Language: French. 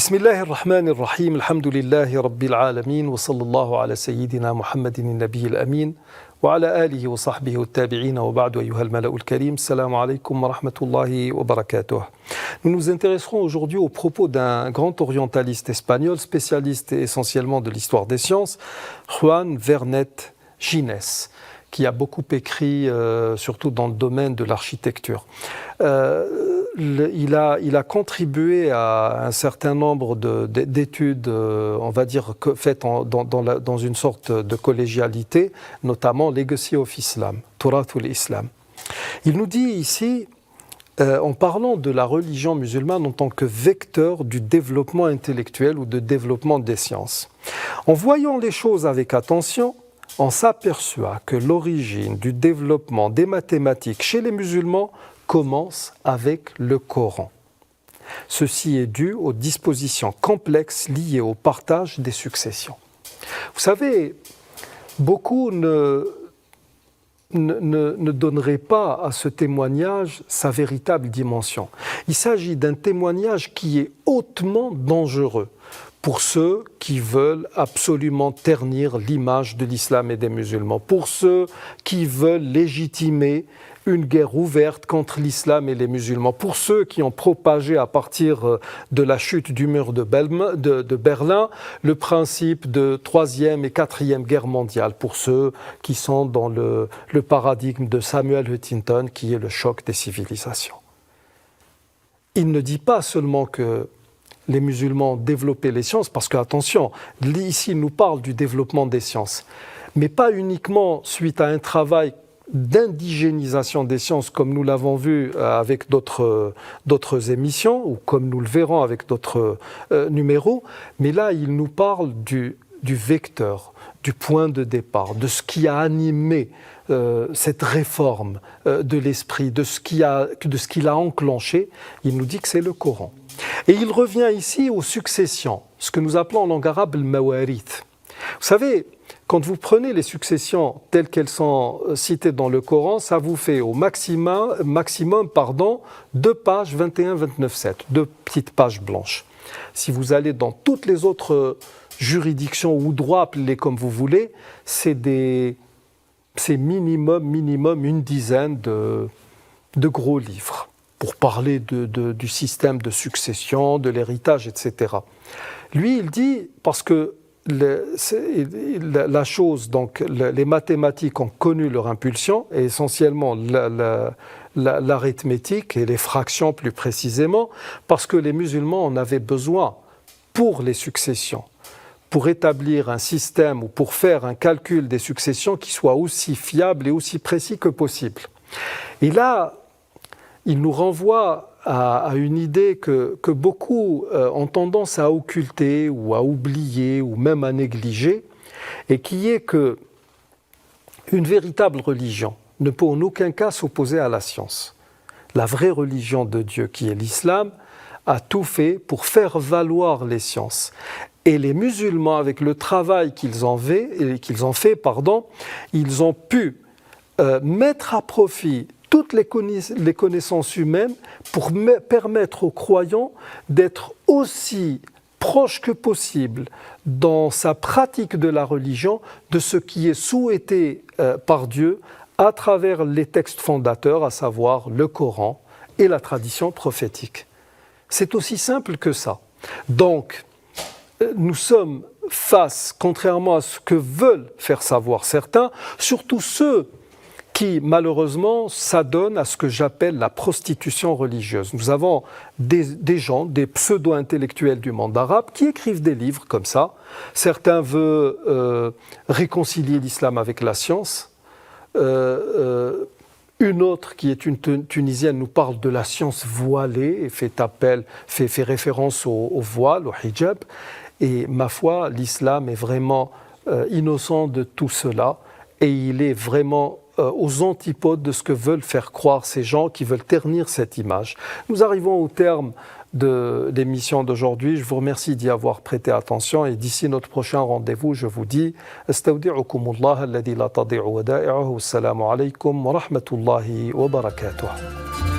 بسم الله الرحمن الرحيم الحمد لله رب العالمين وصلى الله على سيدنا محمد النبي الأمين وعلى آله وصحبه والتابعين وبعد أيها الملأ الكريم السلام عليكم ورحمة الله وبركاته. Nous nous intéresserons aujourd'hui aux propos d'un grand orientaliste espagnol, spécialiste essentiellement de l'histoire des sciences, Juan Vernet Gines, qui a beaucoup écrit, surtout dans le domaine de l'architecture. Il a contribué à un certain nombre d'études, on va dire, faites dans une sorte de collégialité, notamment Legacy of Islam, Turathul Islam. Il nous dit ici, en parlant de la religion musulmane en tant que vecteur du développement intellectuel ou de développement des sciences. En voyant les choses avec attention, on s'aperçoit que l'origine du développement des mathématiques chez les musulmans commence avec le Coran. Ceci est dû aux dispositions complexes liées au partage des successions. Vous savez, beaucoup ne donneraient pas à ce témoignage sa véritable dimension. Il s'agit d'un témoignage qui est hautement dangereux pour ceux qui veulent absolument ternir l'image de l'islam et des musulmans, pour ceux qui veulent légitimer une guerre ouverte contre l'islam et les musulmans, pour ceux qui ont propagé à partir de la chute du mur de Berlin le principe de 3e et 4e guerre mondiale, pour ceux qui sont dans le paradigme de Samuel Huntington qui est le choc des civilisations. Il ne dit pas seulement que les musulmans ont développé les sciences, parce que, attention, ici il nous parle du développement des sciences, mais pas uniquement suite à un travail d'indigénisation des sciences, comme nous l'avons vu avec d'autres émissions, ou comme nous le verrons avec d'autres numéros, mais là il nous parle du vecteur, du point de départ, de ce qui a animé cette réforme de l'esprit, de ce qu'il a enclenché. Il nous dit que c'est le Coran. Et il revient ici aux successions, ce que nous appelons en langue arabe le mawarith. Vous savez, quand vous prenez les successions telles qu'elles sont citées dans le Coran, ça vous fait au maximum 2 pages 21-29-7, 2 petites pages blanches. Si vous allez dans toutes les autres juridictions ou droits, appelez-les comme vous voulez, c'est minimum une dizaine de gros livres pour parler du système de succession, de l'héritage, etc. Lui, il dit, parce que la chose, donc les mathématiques ont connu leur impulsion, et essentiellement l'arithmétique et les fractions plus précisément, parce que les musulmans en avaient besoin pour les successions, pour établir un système ou pour faire un calcul des successions qui soit aussi fiable et aussi précis que possible. Et là, il nous renvoie à une idée que beaucoup ont tendance à occulter ou à oublier ou même à négliger, et qui est que une véritable religion ne peut en aucun cas s'opposer à la science. La vraie religion de Dieu, qui est l'islam, a tout fait pour faire valoir les sciences. Et les musulmans, avec le travail qu'ils ont fait, ils ont pu mettre à profit toutes les connaissances humaines pour permettre aux croyants d'être aussi proches que possible dans sa pratique de la religion de ce qui est souhaité par Dieu à travers les textes fondateurs, à savoir le Coran et la tradition prophétique. C'est aussi simple que ça. Donc, nous sommes face, contrairement à ce que veulent faire savoir certains, surtout ceux qui, malheureusement, s'adonnent à ce que j'appelle la prostitution religieuse. Nous avons des gens, des pseudo-intellectuels du monde arabe, qui écrivent des livres comme ça. Certains veulent réconcilier l'islam avec la science. Une autre, qui est une Tunisienne, nous parle de la science voilée et fait référence au voile, au hijab. Et ma foi, l'islam est vraiment innocent de tout cela, et il est vraiment aux antipodes de ce que veulent faire croire ces gens qui veulent ternir cette image. Nous arrivons au terme de l'émission d'aujourd'hui. Je vous remercie d'y avoir prêté attention, et d'ici notre prochain rendez-vous, je vous dis Astawdi'ukumullah alladhi la tadi'u wada'i'uhu. Assalamu alaykum wa rahmatullahi wa barakatuh.